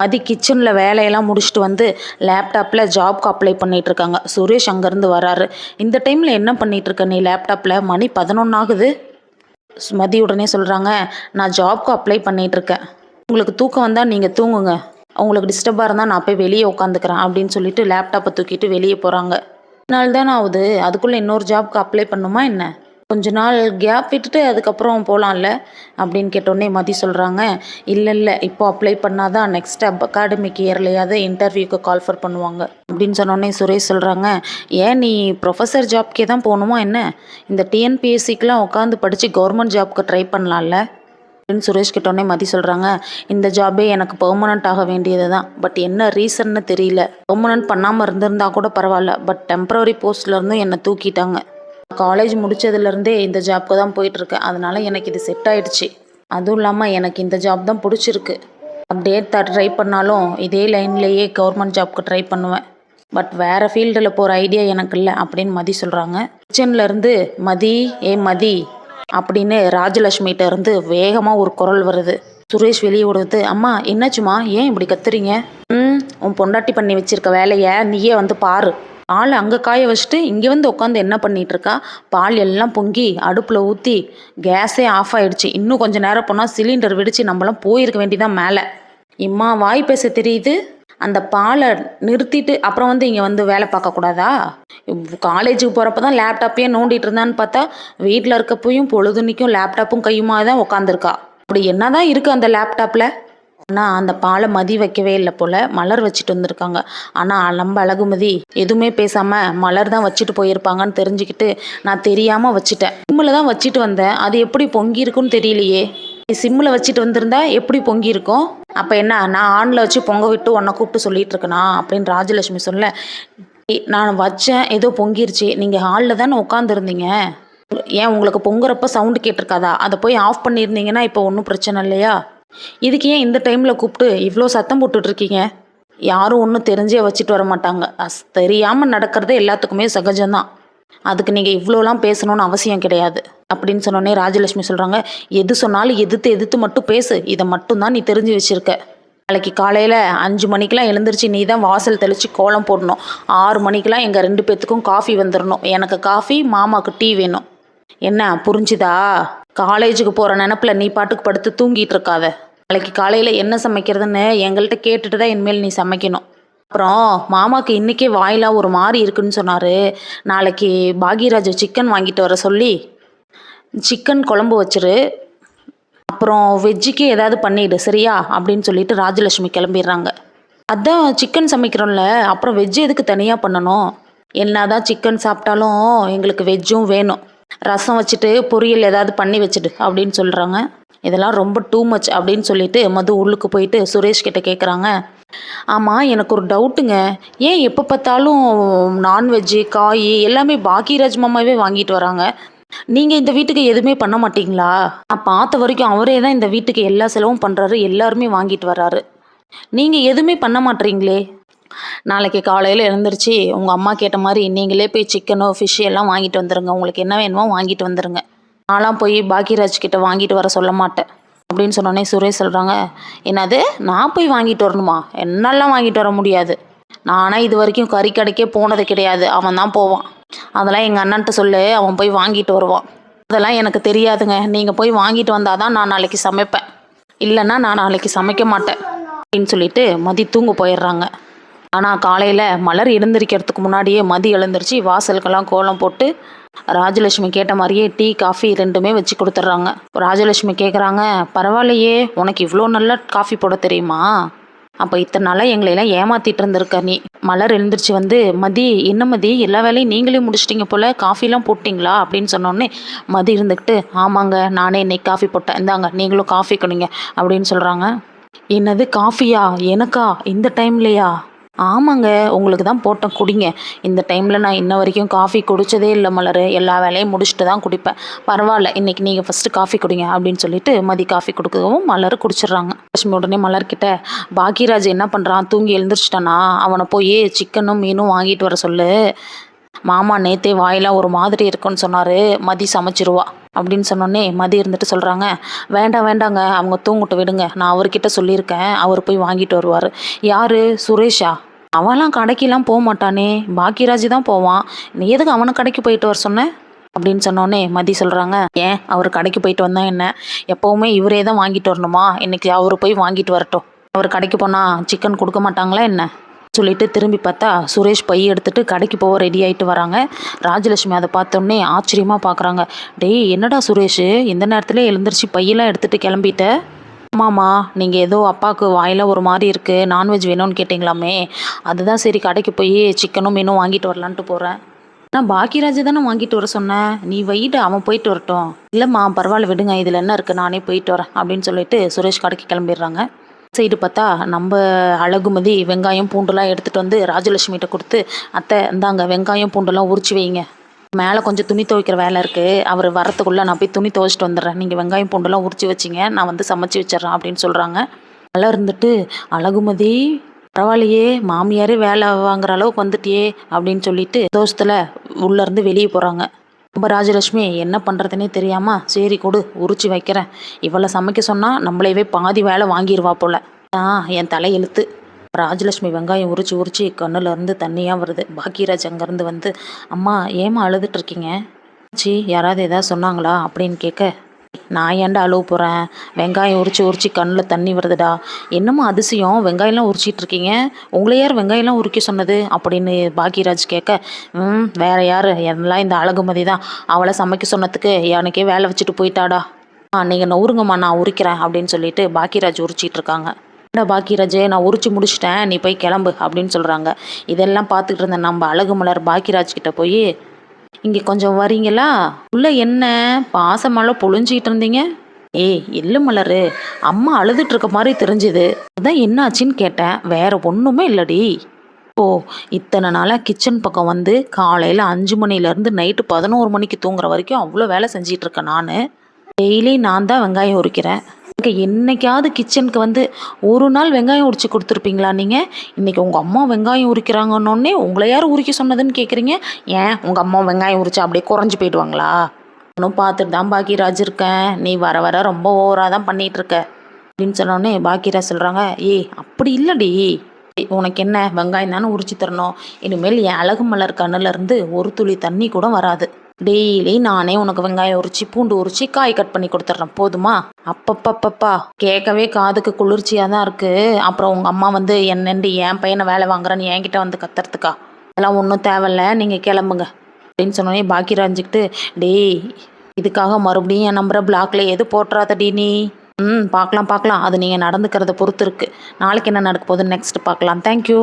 மதி கிச்சனில் வேலையெல்லாம் முடிச்சுட்டு வந்து லேப்டாப்பில் ஜாப்க்கு அப்ளை பண்ணிகிட்ருக்காங்க. சுரேஷ் அங்கேருந்து வராரு. இந்த டைமில் என்ன பண்ணிகிட்ருக்க நீ லேப்டாப்பில்? மணி 11 ஆகுது. மதி உடனே சொல்கிறாங்க, நான் ஜாப்க்கு அப்ளை பண்ணிகிட்ருக்கேன். உங்களுக்கு தூக்கம் வந்தால் நீங்கள் தூங்குங்க, உங்களுக்கு டிஸ்டர்பாக இருந்தால் நான் போய் வெளியே உட்காந்துக்கிறேன் அப்படின்னு சொல்லிட்டு லேப்டாப்பை தூக்கிட்டு வெளியே போகிறாங்க. நாள் தானே ஆகுது, அதுக்குள்ளே இன்னொரு ஜாப்க்கு அப்ளை பண்ணுமா என்ன? கொஞ்ச நாள் கேப் விட்டுட்டு அதுக்கப்புறம் போகலாம்ல அப்படின்னு கேட்டோடனே மதி சொல்கிறாங்க, இல்லை இப்போ அப்ளை பண்ணாதான் நெக்ஸ்ட் அகாடமிக் இயர்லையாவது இன்டர்வியூக்கு கால்ஃபர் பண்ணுவாங்க அப்படின்னு சொன்னோடனே சுரேஷ் சொல்கிறாங்க, ஏன் நீ ப்ரொஃபஸர் ஜாப்க்கே தான் போகணுமா என்ன? இந்த டிஎன்பிஎஸ்சிக்கெலாம் உட்காந்து படித்து கவர்மெண்ட் ஜாப்க்கு ட்ரை பண்ணலாம்ல அப்படின்னு சுரேஷ் கிட்டோடனே மதி சொல்கிறாங்க, இந்த ஜாபே எனக்கு பெர்மனண்ட் ஆக வேண்டியது தான். பட் என்ன ரீசன்னு தெரியல. பெர்மனண்ட் பண்ணாமல் இருந்திருந்தா கூட பரவாயில்ல, பட் டெம்பரரி போஸ்ட்லேருந்தும் என்னை தூக்கிட்டாங்க. காலேஜ் முடித்ததுலேருந்தே இந்த ஜாப்க்கு தான் போயிட்டுருக்கேன். அதனால எனக்கு இது செட் ஆகிடுச்சு. அதுவும் இல்லாமல் எனக்கு இந்த ஜாப் தான் பிடிச்சிருக்கு. அப்படியே ட்ரை பண்ணாலும் இதே லைன்லேயே கவர்மெண்ட் ஜாப்க்கு ட்ரை பண்ணுவேன். பட் வேறு ஃபீல்டில் போகிற ஐடியா எனக்கு இல்லை அப்படின்னு மதி சொல்கிறாங்க. கிச்சன்லேருந்து மதி அப்படின்னு ராஜலட்சுமிகிட்ட இருந்து வேகமாக ஒரு குரல் வருது. சுரேஷ் வெளியே விடுறது, அம்மா என்னாச்சுமா, ஏன் இப்படி கத்துறீங்க? உன் பொண்டாட்டி பண்ணி வச்சிருக்க வேலையை நீயே வந்து பாரு. பால் அங்கே காய வச்சுட்டு இங்கே வந்து உட்காந்து என்ன பண்ணிட்டு இருக்கா? பால் எல்லாம் பொங்கி அடுப்பில் ஊற்றி கேஸே ஆஃப் ஆகிடுச்சு. இன்னும் கொஞ்சம் நேரம் போனால் சிலிண்டர் வெடித்து நம்மளாம் போயிருக்க வேண்டியதான் மேலே. இம்மா வாய் பேச தெரியுது. அந்த பாலை நிறுத்திட்டு அப்புறம் வந்து இங்கே வந்து வேலை பார்க்கக்கூடாதா? காலேஜுக்கு போகிறப்ப தான் லேப்டாப்பையே நோண்டிட்டு இருந்தான்னு பார்த்தா வீட்டில் இருக்கப்பையும் பொழுதுனிக்கும் லேப்டாப்பும் கையுமா தான் உட்காந்துருக்கா. அப்படி என்ன தான் இருக்குது அந்த லேப்டாப்பில்? ஆனால் அந்த பாலை மதி வைக்கவே இல்லை போல், மலர் வச்சுட்டு வந்திருக்காங்க. ஆனால் நம்ம அழகுமதி எதுவுமே பேசாமல் மலர் தான் வச்சுட்டு போயிருப்பாங்கன்னு தெரிஞ்சுக்கிட்டு நான் தெரியாமல் வச்சுட்டேன். சிம்மில் தான் வச்சுட்டு வந்தேன், அது எப்படி பொங்கி இருக்குன்னு தெரியலையே. சிம்மில் வச்சுட்டு வந்திருந்தா எப்படி பொங்கி இருக்கும்? அப்போ என்ன, நான் ஆனில் வச்சு பொங்க விட்டு உன்னை கூப்பிட்டு சொல்லிட்டு இருக்கேனா அப்படின்னு ராஜலட்சுமி சொல்ல, நான் வச்சேன் ஏதோ பொங்கிருச்சு, நீங்கள் ஹாலில் தானே உட்காந்துருந்தீங்க, ஏன் உங்களுக்கு பொங்குறப்ப சவுண்டு கேட்டிருக்காதா? அதை போய் ஆஃப் பண்ணியிருந்தீங்கன்னா இப்போ ஒன்றும் பிரச்சனை இல்லையா? இதுக்கு ஏன் இந்த டைமில் கூப்பிட்டு இவ்வளோ சத்தம் போட்டுட்ருக்கீங்க? யாரும் ஒன்றும் தெரிஞ்சே வச்சுட்டு வர மாட்டாங்க. தெரியாமல் நடக்கிறது எல்லாத்துக்குமே சகஜம்தான். அதுக்கு நீங்கள் இவ்வளோலாம் பேசணும்னு அவசியம் கிடையாது அப்படின்னு சொன்னோடனே ராஜலட்சுமி சொல்கிறாங்க, எது சொன்னாலும் எதிர்த்து மட்டும் பேசு, இதை மட்டும்தான் நீ தெரிஞ்சு வச்சுருக்க. நாளைக்கு காலையில் 5 மணிக்கெலாம் எழுந்திரிச்சு நீ தான் வாசல் தெளித்து கோலம் போடணும். 6 மணிக்கெலாம் எங்கள் 2 பேர்த்துக்கும் காஃபி வந்துடணும். எனக்கு காஃபி, மாமாவுக்கு டீ வேணும். என்ன புரிஞ்சுதா? காலேஜுக்கு போகிற நினப்பில் நீ பாட்டுக்கு படுத்து தூங்கிட்டு இருக்காத. நாளைக்கு காலையில் என்ன சமைக்கிறதுன்னு எங்கள்கிட்ட கேட்டுட்டு தான் இனிமேல் நீ சமைக்கணும். அப்புறம் மாமாவுக்கு இன்றைக்கே வாயிலாக ஒரு மாதிரி இருக்குன்னு சொன்னார். நாளைக்கு பாக்யராஜ் சிக்கன் வாங்கிட்டு வர சொல்லி சிக்கன் குழம்பு வச்சிரு, அப்புறம் வெஜ்ஜுக்கு ஏதாவது பண்ணிவிடு சரியா அப்படின்னு சொல்லிட்டு ராஜலட்சுமி கிளம்பிடுறாங்க. அதான் சிக்கன் சமைக்கிறோம்ல, அப்புறம் வெஜ்ஜு எதுக்கு தனியாக பண்ணணும்? என்னதான் சிக்கன் சாப்பிட்டாலும் எங்களுக்கு வெஜ்ஜும் வேணும். ரசம் வச்சுட்டு பொரியல் ஏதாவது பண்ணி வச்சுடு அப்படின்னு சொல்கிறாங்க. இதெல்லாம் ரொம்ப டூ மச் அப்படின்னு சொல்லிட்டு மது உள்ளுக்கு போயிட்டு சுரேஷ் கிட்ட கேட்குறாங்க, ஆமாம் எனக்கு ஒரு டவுட்டுங்க, ஏன் எப்போ பார்த்தாலும் நான்வெஜ்ஜு காய் எல்லாமே பாக்யராஜ் மாமாவே வாங்கிட்டு வராங்க, நீங்கள் இந்த வீட்டுக்கு எதுவுமே பண்ண மாட்டீங்களா? நான் பார்த்த வரைக்கும் அவரே தான் இந்த வீட்டுக்கு எல்லா செலவும் பண்ணுறாரு, எல்லாருமே வாங்கிட்டு வர்றாரு, நீங்கள் எதுவுமே பண்ண மாட்டீங்களே? நாளைக்கு காலையில் எழுந்திரிச்சு உங்கள் அம்மா கேட்ட மாதிரி நீங்களே போய் சிக்கனோ ஃபிஷ்ஷு எல்லாம் வாங்கிட்டு வந்துடுங்க, உங்களுக்கு என்ன வேணுமோ வாங்கிட்டு வந்துடுங்க, நான்லாம் போய் பாக்யராஜ் கிட்ட வாங்கிட்டு வர சொல்ல மாட்டேன் அப்படின்னு சொன்னோடனே சுரேஷ் சொல்கிறாங்க, என்னது நான் போய் வாங்கிட்டு வரணுமா? என்னெல்லாம் வாங்கிட்டு வர முடியாது, நானே இது வரைக்கும் கறி கடைக்கே போனது கிடையாது, அவன் தான் போவான், அதெல்லாம் எங்கள் அண்ணன்ட்ட சொல்லு, அவன் போய் வாங்கிட்டு வருவான். அதெல்லாம் எனக்கு தெரியாதுங்க, நீங்கள் போய் வாங்கிட்டு வந்தால் தான் நான் நாளைக்கு சமைப்பேன், இல்லைன்னா நான் நாளைக்கு சமைக்க மாட்டேன் அப்படின்னு சொல்லிட்டு மதி தூங்க போயிடுறாங்க. ஆனால் காலையில் மலர் எழுந்திரிக்கிறதுக்கு முன்னாடியே மதி எழுந்திரிச்சு வாசலுக்கெல்லாம் கோலம் போட்டு ராஜலட்சுமி கேட்ட மாதிரியே டீ காஃபி 2மே வச்சு கொடுத்துட்றாங்க. ராஜலட்சுமி கேட்குறாங்க, பரவாயில்லையே உனக்கு இவ்வளோ நல்லா காஃபி போட தெரியுமா? அப்போ இத்தனை நாளாக எங்களையெல்லாம் ஏமாற்றிட்டு இருந்திருக்க நீ. மலர் எழுந்திரிச்சு வந்து, மதி என்ன மதி எல்லா வேலையும் நீங்களே முடிச்சிட்டிங்க போல், காஃபிலாம் போட்டிங்களா அப்படின்னு சொன்னோடனே மதி இருந்துக்கிட்டு, ஆமாங்க நானே இன்னைக்கு காஃபி போட்டேன், இந்தாங்க நீங்களும் காஃபி குடிங்க அப்படின்னு சொல்கிறாங்க. என்னது காஃபியா? எனக்கா? இந்த டைம்லையா? ஆமாங்க உங்களுக்கு தான் போட்டேன் குடிங்க. இந்த டைமில் நான் இன்ன வரைக்கும் காஃபி குடித்ததே இல்லை மலர், எல்லா வேலையும் முடிச்சுட்டு தான் குடிப்பேன், பரவாயில்ல இன்றைக்கி நீங்கள் ஃபஸ்ட்டு காஃபி குடிங்க அப்படின்னு சொல்லிட்டு மதி காஃபி கொடுக்கவும் மலர் குடிச்சிடுறாங்க. லட்சுமி உடனே மலர்கிட்ட, பாக்யராஜ் என்ன பண்ணுறான், தூங்கி எழுந்திரிச்சிட்டானா? அவனை போய் சிக்கனும் மீனும் வாங்கிட்டு வர சொல்லு, மாமா நேத்தே வாயிலாம் ஒரு மாதிரி இருக்குன்னு சொன்னார், மதி சமைச்சிருவா. அப்படின்னு சொன்னோடனே மதி இருந்துட்டு சொல்கிறாங்க, வேண்டாம் வேண்டாங்க, அவங்க தூங்கிட்டு விடுங்க, நான் அவர்கிட்ட சொல்லியிருக்கேன், அவர் போய் வாங்கிட்டு வருவார். யார்? சுரேஷா? அவன்லாம் கடைக்கெல்லாம் போக மாட்டானே, பாக்கியராஜ் தான் போவான். நீ எதுக்கு அவனை கடைக்கு போயிட்டு வர சொன்ன அப்படின்னு சொன்னோடனே மதி சொல்கிறாங்க, ஏன் அவர் கடைக்கு போயிட்டு வந்தா என்ன, எப்போவுமே இவரே தான் வாங்கிட்டு வரணுமா, இன்னைக்கு அவர் போய் வாங்கிட்டு வரட்டும். அவர் கடைக்கு போனால் சிக்கன் கொடுக்க மாட்டாங்களா என்ன சொல்லிட்டு திரும்பி பார்த்தா சுரேஷ் பை எடுத்துட்டு கடைக்கு போக ரெடி ஆகிட்டு வராங்க. ராஜலட்சுமி அதை பார்த்தோன்னே ஆச்சரியமாக பார்க்குறாங்க. டேய் என்னடா சுரேஷ், இந்த நேரத்துல எழுந்திரிச்சு பையெல்லாம் எடுத்துட்டு கிளம்பிட்ட? ஆமாம்மா, நீங்கள் ஏதோ அப்பாவுக்கு வாயில் ஒரு மாதிரி இருக்குது, நான்வெஜ் வேணும்னு கேட்டிங்களாமே, அதுதான் சரி கடைக்கு போய் சிக்கனும் மீனும் வாங்கிட்டு வரலான்ட்டு போகிறேன். நான் பாக்கியராஜ் தானே வாங்கிட்டு வர சொன்னேன், நீ வைட்டு அவன் போயிட்டு வரட்டும். இல்லைம்மா பரவாயில்ல விடுங்க, இதில் என்ன இருக்குது, நானே போயிட்டு வரேன் அப்படின்னு சொல்லிட்டு சுரேஷ் கடைக்கு கிளம்பிடுறாங்க. சைடு பார்த்தா நம்ம அழகுமதி வெங்காயம் பூண்டுலாம் எடுத்துகிட்டு வந்து ராஜலட்சுமிகிட்ட கொடுத்து, அத்தை இந்தாங்க வெங்காயம் பூண்டுலாம் உரிச்சு வைங்க, மேலே கொஞ்சம் துணி துவைக்கிற வேலை இருக்குது, அவர் வரத்துக்குள்ளே நான் போய் துணி துவைச்சிட்டு வந்துடுறேன், நீங்கள் வெங்காயம் பூண்டுலாம் உரிச்சு வச்சிங்க, நான் வந்து சமைச்சு வச்சிட்றேன் அப்படின்னு சொல்கிறாங்க. நல்லா இருந்துட்டு, அழகுமதி பரவாயில்லையே, மாமியாரே வேலை வாங்குற அளவுக்கு வந்துட்டியே அப்படின்னு சொல்லிட்டு தோஷத்தில் உள்ளேருந்து வெளியே போகிறாங்க. நம்ம ராஜலட்சுமி என்ன பண்ணுறதுனே தெரியாமல், சரி கொடு உரிச்சு வைக்கிறேன், இவளை சமைக்க சொன்னால் நம்மளையவே பாதி வேலை வாங்கிடுவா போல், என் தலையெழுத்து. ராஜலட்சுமி வெங்காயம் உரிச்சு கண்ணுலேருந்து தண்ணியாக வருது. பாக்கியராஜ் அங்கேருந்து வந்து, அம்மா ஏம்மா அழுதுட்டு இருக்கீங்க, சி யாராவது எதாவது சொன்னாங்களா அப்படின்னு கேட்க, நான் ஏன்டா அழுவ போகிறேன், வெங்காயம் உரிச்சு கண்ணில் தண்ணி வருதுடா, என்னம்மா அதிசயம் வெங்காயம்லாம் உரிச்சிட்டு இருக்கீங்க, உங்களை யார் வெங்காயம்லாம் உரிக்க சொன்னது அப்படின்னு பாக்கியராஜ் கேட்க, வேற யார், எல்லாம் இந்த அழகுமதி தான், அவளை சமைக்க சொன்னதுக்கு எனக்கே வேலை வச்சுட்டு போயிட்டாடா, நீங்கள் நவுருங்கம்மா நான் உரிக்கிறேன் அப்படின்னு சொல்லிட்டு பாக்கியராஜ் உரிச்சிட்டு இருக்காங்க. பாக்கியராஜே நான் உரிச்சு முடிச்சிட்டேன், நீ போய் கிளம்பு அப்படின்னு சொல்கிறாங்க. இதெல்லாம் பார்த்துக்கிட்டு இருந்த நம்ம அழகுமலர் பாக்கியராஜ் கிட்ட போய், இங்கே கொஞ்சம் வரீங்களா, உள்ள என்ன பாசமெல்லாம் பொழிஞ்சிக்கிட்டு இருந்தீங்க, ஏய் இல்லை மலரு, அம்மா அழுதுட்டு இருக்க மாதிரி தெரிஞ்சுது, அதான் என்னாச்சின்னு கேட்டேன், வேற ஒன்றுமே இல்லடி. ஓ, இத்தனை நாளாக கிச்சன் பக்கம் வந்து காலையில் 5 மணிலேருந்து நைட்டு 11 மணிக்கு தூங்குற வரைக்கும் அவ்வளோ வேலை செஞ்சிட்டு இருக்கேன் நான், டெய்லி நான் தான் வெங்காயம் உரிக்கிறேன். என்னைக்காவது கிச்சனுக்கு வந்து ஒரு நாள் வெங்காயம் உரிச்சு கொடுத்துருப்பீங்களா நீங்கள்? இன்றைக்கி உங்கள் அம்மா வெங்காயம் உரிக்கிறாங்கன்னொடனே உங்களை யார் உரிக்க சொன்னதுன்னு கேட்குறீங்க. ஏன் உங்கள் அம்மா வெங்காயம் உரிச்சா அப்படியே குறைஞ்சி போயிடுவாங்களா? நானும் பார்த்துட்டு தான் பாக்கியராஜ் இருக்கேன், நீ வர வர ரொம்ப ஓவராக தான் பண்ணிகிட்ருக்க அப்படின்னு சொன்னோடனே பாக்கியராஜ் சொல்கிறாங்க, ஏய் அப்படி இல்லடி, உனக்கு என்ன வெங்காயம் தானே உரிச்சு தரணும், இனிமேல் என் அழகு மலர் கண்ணுலேருந்து ஒரு துளி தண்ணி கூட வராது, டெய்லி நானே உனக்கு வெங்காயம் உரிச்சு பூண்டு உரிச்சு காய் கட் பண்ணி கொடுத்துட்றேன் போதுமா? அப்பப்பப்பப்பா கேட்கவே காதுக்கு குளிர்ச்சியாக தான் இருக்குது. அப்புறம் உங்கள் அம்மா வந்து என்னென்று என் பையனை வேலை வாங்குறேன்னு என்கிட்ட வந்து கத்துறதுக்கா? அதெல்லாம் ஒன்றும் தேவையில்ல, நீங்கள் கிளம்புங்க அப்படின்னு சொன்னோன்னே பாக்கியராஜ்கிட்டு, டேய் இதுக்காக மறுபடியும் என் நம்பரை பிளாக்ல எது போட்டுறாதடி நீ. பார்க்கலாம் அது நீங்கள் நடந்துக்கிறத பொறுத்து இருக்குது. நாளைக்கு என்ன நடக்க போகுதுன்னு நெக்ஸ்ட் பார்க்கலாம். தேங்க்யூ.